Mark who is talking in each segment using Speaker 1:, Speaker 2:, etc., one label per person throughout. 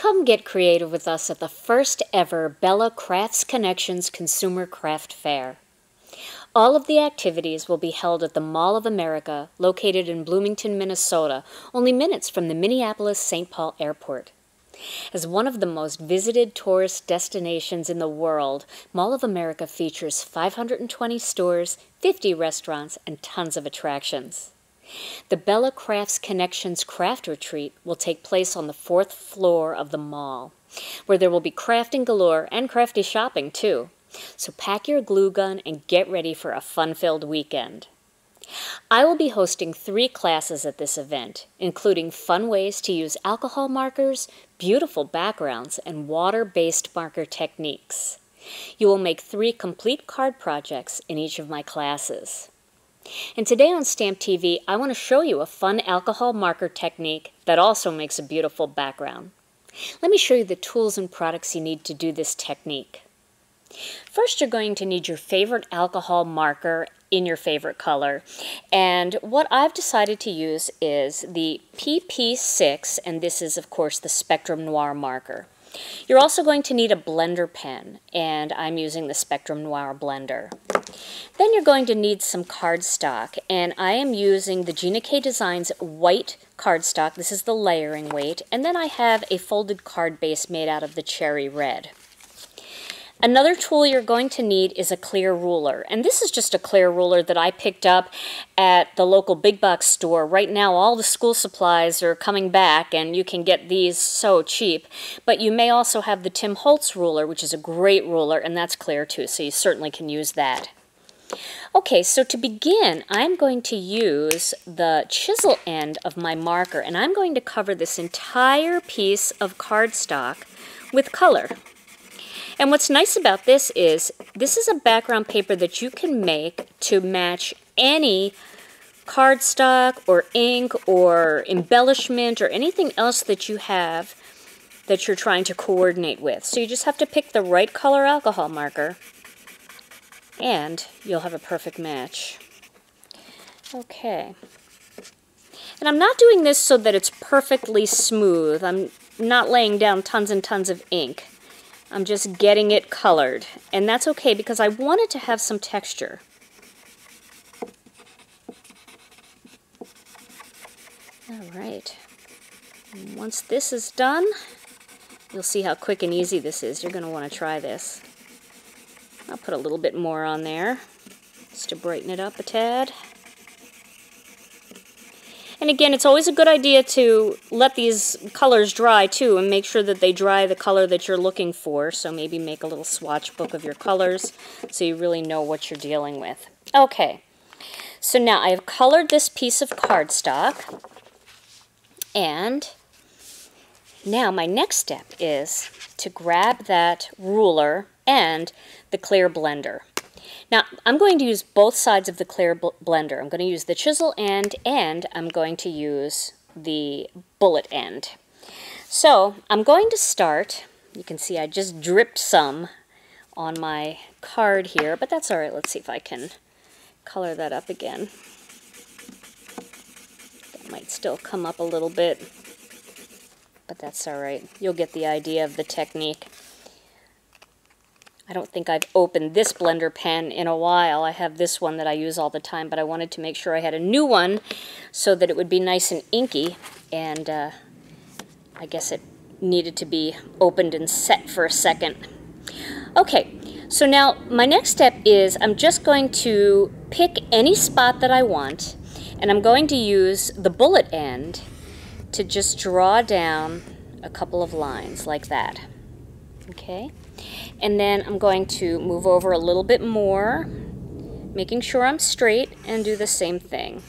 Speaker 1: Come get creative with us at the first ever Bella Crafts Connections Consumer Craft Fair. All of the activities will be held at the Mall of America, located in Bloomington, Minnesota, only minutes from the Minneapolis-St. Paul Airport. As one of the most visited tourist destinations in the world, Mall of America features 520 stores, 50 restaurants, and tons of attractions. The Bella Crafts Connections Craft Retreat will take place on the 4th floor of the mall, where there will be crafting galore and crafty shopping, too. So pack your glue gun and get ready for a fun-filled weekend. I will be hosting 3 classes at this event, including fun ways to use alcohol markers, beautiful backgrounds, and water-based marker techniques. You will make 3 complete card projects in each of my classes. And today on Stamp TV, I want to show you a fun alcohol marker technique that also makes a beautiful background. Let me show you the tools and products you need to do this technique. First, you're going to need your favorite alcohol marker in your favorite color. And what I've decided to use is the PP6, and this is, of course, the Spectrum Noir marker. You're also going to need a blender pen, and I'm using the Spectrum Noir blender. Then you're going to need some cardstock, and I am using the Gina Designs white cardstock. This is the layering weight, and then I have a folded card base made out of the cherry red. Another tool you're going to need is a clear ruler, and this is just a clear ruler that I picked up at the local big box store. Right now all the school supplies are coming back and you can get these so cheap, but you may also have the Tim Holtz ruler, which is a great ruler, and that's clear too, so you certainly can use that. Okay, so to begin, I'm going to use the chisel end of my marker, and I'm going to cover this entire piece of cardstock with color. And what's nice about this is a background paper that you can make to match any cardstock or ink or embellishment or anything else that you have that you're trying to coordinate with. So you just have to pick the right color alcohol marker and you'll have a perfect match. Okay. And I'm not doing this so that it's perfectly smooth. I'm not laying down tons and tons of ink. I'm just getting it colored, and that's okay because I want it to have some texture. All right. And once this is done, you'll see how quick and easy this is. You're going to want to try this. I'll put a little bit more on there just to brighten it up a tad. And again, it's always a good idea to let these colors dry too and make sure that they dry the color that you're looking for. So maybe make a little swatch book of your colors so you really know what you're dealing with. Okay, so now I have colored this piece of cardstock, and now my next step is to grab that ruler and the clear blender. Now, I'm going to use both sides of the clear blender. I'm going to use the chisel end, and I'm going to use the bullet end. So, I'm going to start, you can see I just dripped some on my card here, but that's all right. Let's see if I can color that up again. That might still come up a little bit, but that's all right. You'll get the idea of the technique. I don't think I've opened this blender pen in a while. I have this one that I use all the time, but I wanted to make sure I had a new one so that it would be nice and inky, and I guess it needed to be opened and set for a second. Okay, so now my next step is I'm just going to pick any spot that I want, and I'm going to use the bullet end to just draw down a couple of lines like that. Okay? And then I'm going to move over a little bit more, making sure I'm straight, and do the same thing.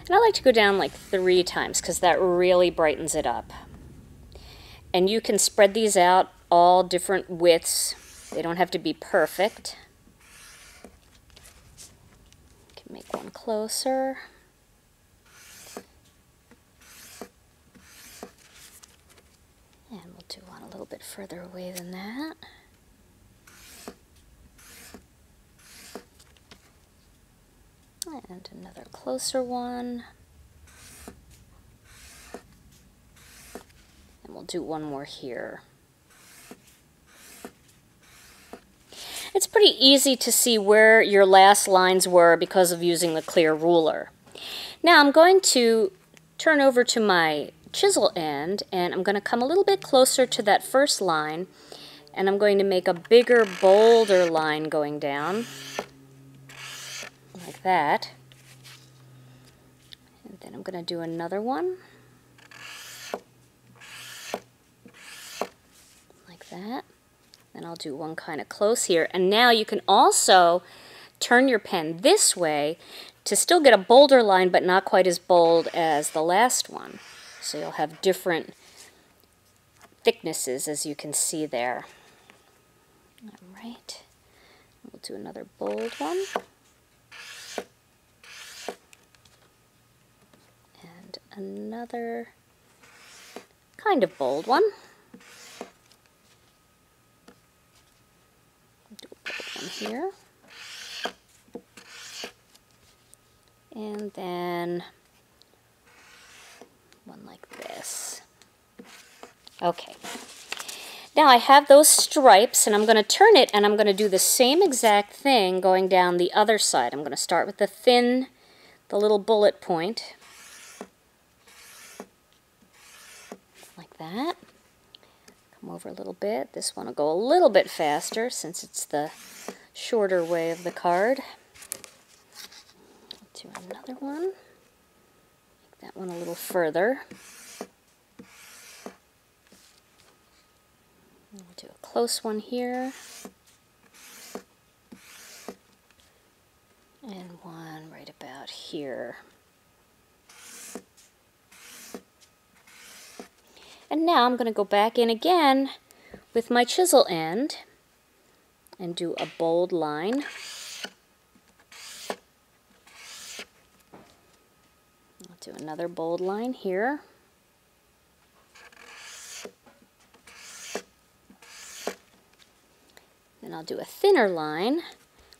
Speaker 1: And I like to go down like 3 times because that really brightens it up. And you can spread these out all different widths. They don't have to be perfect. You can make one closer. And we'll do one a little bit further away than that. And another closer one. And we'll do one more here. It's pretty easy to see where your last lines were because of using the clear ruler. Now I'm going to turn over to my chisel end, and I'm going to come a little bit closer to that first line, and I'm going to make a bigger, bolder line going down, like that. And then I'm going to do another one, like that. Then I'll do one kind of close here. And now you can also turn your pen this way to still get a bolder line, but not quite as bold as the last one. So you'll have different thicknesses, as you can see there. All right. We'll do another bold one. And another kind of bold one. Do a bold one here. And then one like this. Okay. Now I have those stripes, and I'm going to turn it, and I'm going to do the same exact thing going down the other side. I'm going to start with the little bullet point, like that. Come over a little bit. This one will go a little bit faster since it's the shorter way of the card. Do another one. Make that one a little further. We'll do a close one here. And one right about here. And now I'm going to go back in again with my chisel end and do a bold line. I'll do another bold line here. Then I'll do a thinner line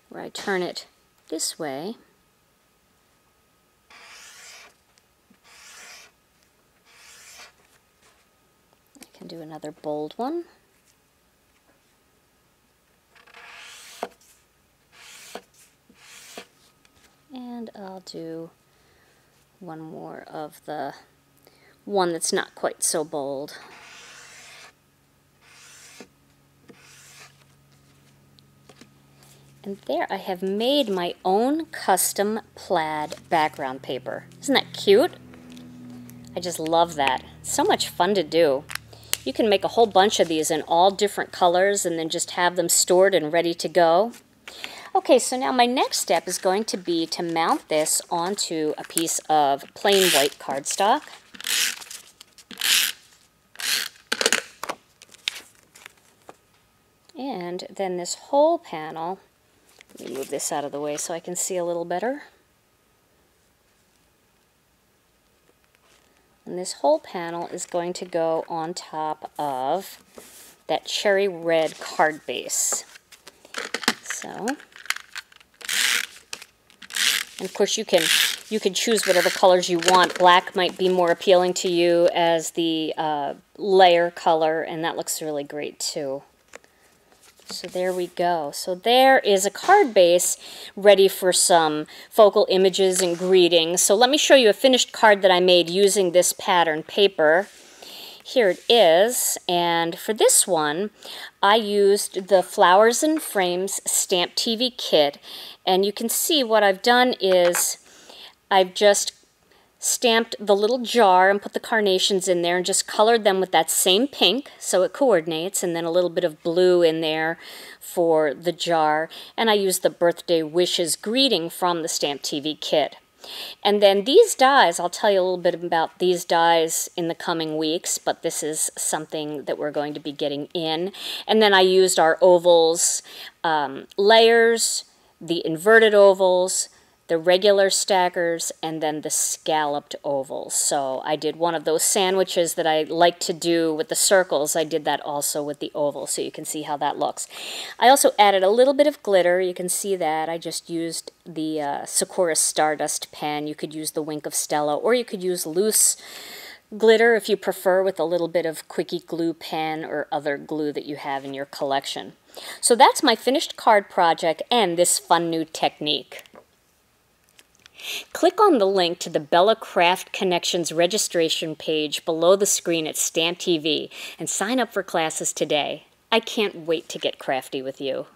Speaker 1: where I turn it this way. I can do another bold one. And I'll do one more of the one that's not quite so bold. And there I have made my own custom plaid background paper. Isn't that cute? I just love that. It's so much fun to do. You can make a whole bunch of these in all different colors and then just have them stored and ready to go. Okay, so now my next step is going to be to mount this onto a piece of plain white cardstock. And then this whole panel, let me move this out of the way so I can see a little better. And this whole panel is going to go on top of that cherry red card base. So, and of course you can choose whatever colors you want. Black might be more appealing to you as the layer color, and that looks really great too. So there we go. So there is a card base ready for some focal images and greetings. So let me show you a finished card that I made using this pattern paper. Here it is, and for this one I used the Flowers and Frames Stamp TV kit, and you can see what I've done is I've just stamped the little jar and put the carnations in there and just colored them with that same pink so it coordinates, and then a little bit of blue in there for the jar, and I used the Birthday Wishes greeting from the Stamp TV kit. And then these dies, I'll tell you a little bit about these dies in the coming weeks, but this is something that we're going to be getting in. And then I used our ovals layers, the inverted ovals, the regular stackers, and then the scalloped ovals. So I did one of those sandwiches that I like to do with the circles. I did that also with the oval, so you can see how that looks. I also added a little bit of glitter. You can see that. I just used the Sakura Stardust pen. You could use the Wink of Stella, or you could use loose glitter if you prefer, with a little bit of quickie glue pen or other glue that you have in your collection. So that's my finished card project and this fun new technique. Click on the link to the Bella Craft Connections registration page below the screen at Stamp TV and sign up for classes today. I can't wait to get crafty with you.